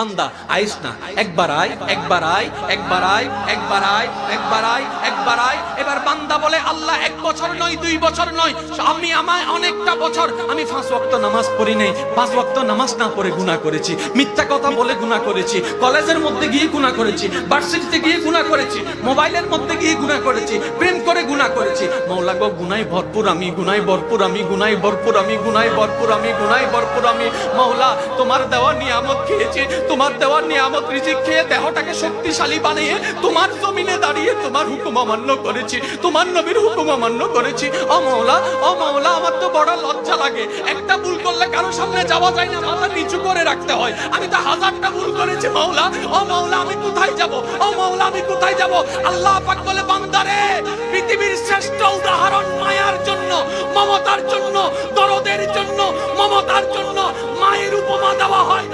বান্দা আইস না, একবার আয়, একবার আয়, একবার আয়, একবার আয়, একবার আয়, একবার আয়। এবার বান্দা বলে, আল্লাহ 1 বছর নয়, 2 বছর নয়, আমায় অনেকটা বছর আমি 5 ওয়াক্ত নামাজ পড়ি নাই, 5 ওয়াক্ত নামাজ না পড়ে গুনাহ করেছি, মিথ্যা কথা বলে গুনাহ করেছি, কলেজের মধ্যে গিয়ে গুনাহ করেছি, ভার্সিটিতে গিয়ে গুনাহ করেছি, মোবাইলের মধ্যে গিয়ে গুনাহ করেছি, প্রেম করে গুনাহ করেছি। মাওলা গো, গুনাহে ভরপুর আমি, গুনাহে ভরপুর আমি, গুনাহে ভরপুর আমি, গুনাহে ভরপুর আমি, গুনাহে ভরপুর আমি। মাওলা, তোমার দেওয়া নিয়ামত খেয়েছি, তোমার দেওয়া নিয়ামত রিজিক খেয়ে দেহটাকে শক্তিশালী বানিয়ে তোমার জমিনে দাঁড়িয়ে তোমার হুকুম অমান্য করেছি, তোমার নবীর হুকুম অমান্য করেছি। ও মাওলা, ও মাওলা, আমার তো বড় লজ্জা লাগে। একটা ভুল করলে কারো সামনে যাওয়া যায় না, মাথা নিচু করে রাখতে হয়। আমি তো 1000টা ভুল করেছি মাওলা। ও মাওলা, আমি কোথায় যাব? ও মাওলা, আমি কোথায় যাব? আল্লাহ পাক বলে, বান্দারে, পৃথিবীর শ্রেষ্ঠ উদাহরণ মায়ার জন্য, মমতার জন্য, দরদের জন্য, মমতার জন্য মায়ের উপমা দেওয়া হয়।